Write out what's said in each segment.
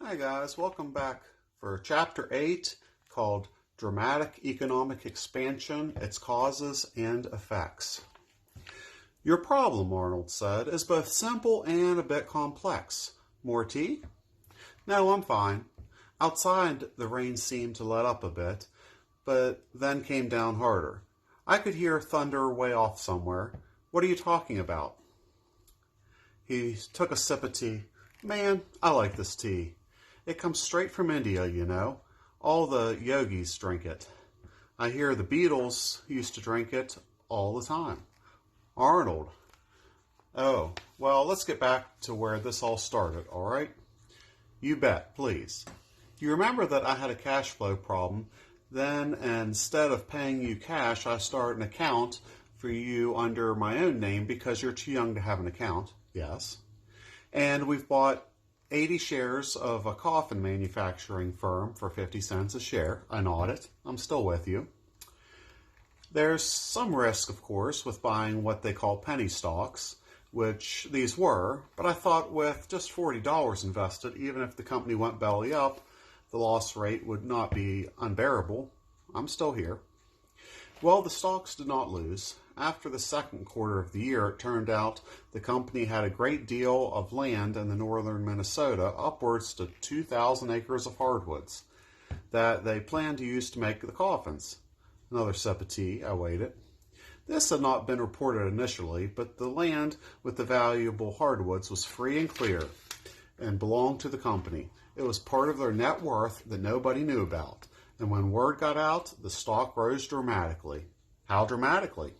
Hi guys, welcome back for Chapter 8 called Dramatic Economic Expansion, Its Causes and Effects. Your problem, Arnold said, is both simple and a bit complex. More tea? No, I'm fine. Outside, the rain seemed to let up a bit, but then came down harder. I could hear thunder way off somewhere. What are you talking about? He took a sip of tea. Man, I like this tea. It comes straight from India, you know. All the yogis drink it. I hear the Beatles used to drink it all the time. Arnold. Oh, well, let's get back to where this all started, all right? You bet, please. You remember that I had a cash flow problem. Then, instead of paying you cash, I started an account for you under my own name because you're too young to have an account. Yes. And we've bought 80 shares of a coffin manufacturing firm for 50 cents a share. I nodded. I'm still with you. There's some risk, of course, with buying what they call penny stocks, which these were, but I thought with just $40 invested, even if the company went belly up, the loss rate would not be unbearable. I'm still here. Well, the stocks did not lose. After the second quarter of the year, it turned out the company had a great deal of land in the northern Minnesota, upwards to 2,000 acres of hardwoods, that they planned to use to make the coffins. Another sip of tea, I waited. This had not been reported initially, but the land with the valuable hardwoods was free and clear and belonged to the company. It was part of their net worth that nobody knew about. And when word got out, the stock rose dramatically. How dramatically?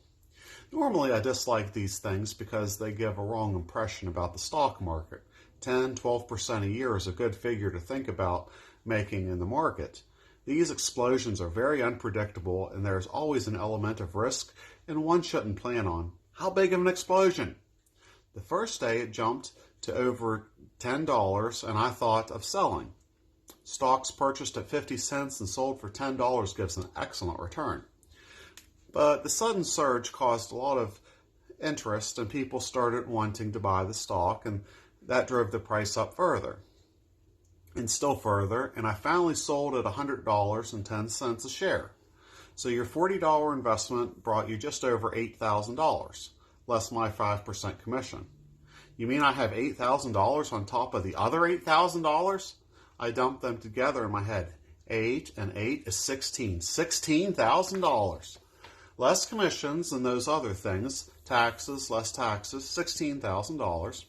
Normally, I dislike these things because they give a wrong impression about the stock market. 10-12% a year is a good figure to think about making in the market. These explosions are very unpredictable, and there's always an element of risk, and one shouldn't plan on. How big of an explosion? The first day it jumped to over $10, and I thought of selling. Stocks purchased at 50 cents and sold for $10 gives an excellent return. But the sudden surge caused a lot of interest, and people started wanting to buy the stock, and that drove the price up further and still further, and I finally sold at $100.10 a share. So your $40 investment brought you just over $8,000, less my 5% commission. You mean I have $8,000 on top of the other $8,000? I dumped them together in my head. 8 and 8 is 16. $16,000. Less commissions and those other things, taxes, less taxes, $16,000.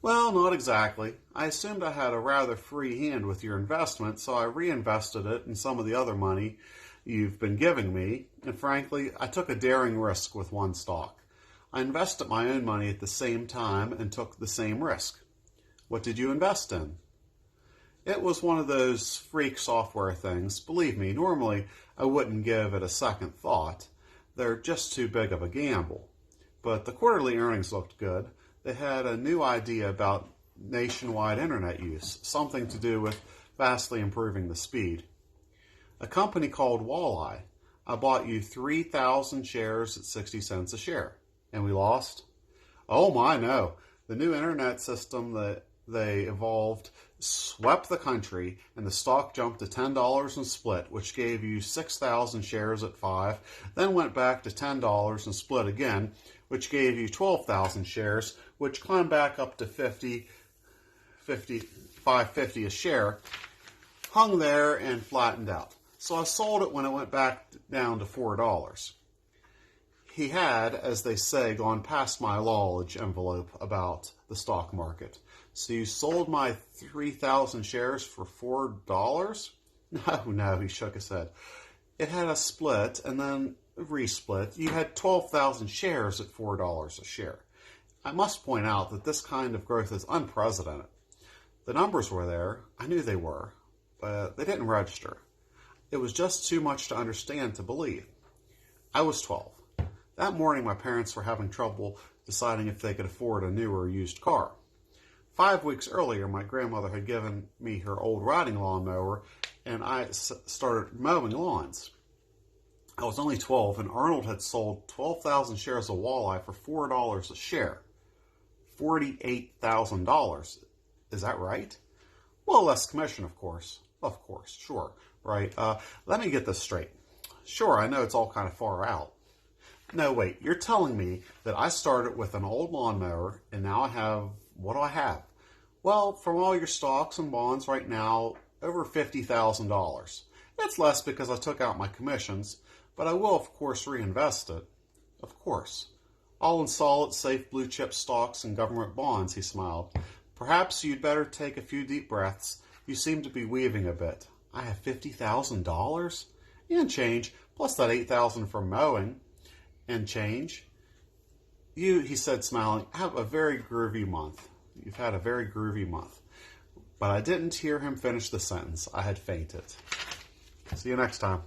Well, not exactly. I assumed I had a rather free hand with your investment, so I reinvested it in some of the other money you've been giving me, and frankly, I took a daring risk with one stock. I invested my own money at the same time and took the same risk. What did you invest in? It was one of those freak software things. Believe me, normally I wouldn't give it a second thought. They're just too big of a gamble. But the quarterly earnings looked good. They had a new idea about nationwide internet use, something to do with vastly improving the speed. A company called Walleye. I bought you 3,000 shares at 60 cents a share. And we lost? Oh my, no. The new internet system that they evolved swept the country, and the stock jumped to $10 and split, which gave you 6,000 shares at 5, then went back to $10 and split again, which gave you 12,000 shares, which climbed back up to $5.50 a share, hung there and flattened out. So I sold it when it went back down to $4. He had, as they say, gone past my knowledge envelope about the stock market. So you sold my 3,000 shares for $4? No, he shook his head. It had a split and then a resplit. You had 12,000 shares at $4 a share. I must point out that this kind of growth is unprecedented. The numbers were there. I knew they were, but they didn't register. It was just too much to understand to believe. I was 12. That morning, my parents were having trouble deciding if they could afford a new or used car. 5 weeks earlier, my grandmother had given me her old riding lawnmower, and I started mowing lawns. I was only 12, and Arnold had sold 12,000 shares of Walleye for $4 a share. $48,000. Is that right? Well, less commission, of course. Of course, sure. Right. Let me get this straight. Sure, I know it's all kind of far out. No, wait, you're telling me that I started with an old lawnmower and now I have, what do I have? Well, from all your stocks and bonds right now, over $50,000. It's less because I took out my commissions, but I will, of course, reinvest it. Of course. All in solid, safe blue chip stocks and government bonds, he smiled. Perhaps you'd better take a few deep breaths. You seem to be weaving a bit. I have $50,000? And change, plus that $8,000 from mowing. And change. You, he said, smiling, have a very groovy month. You've had a very groovy month. But I didn't hear him finish the sentence. I had fainted. See you next time.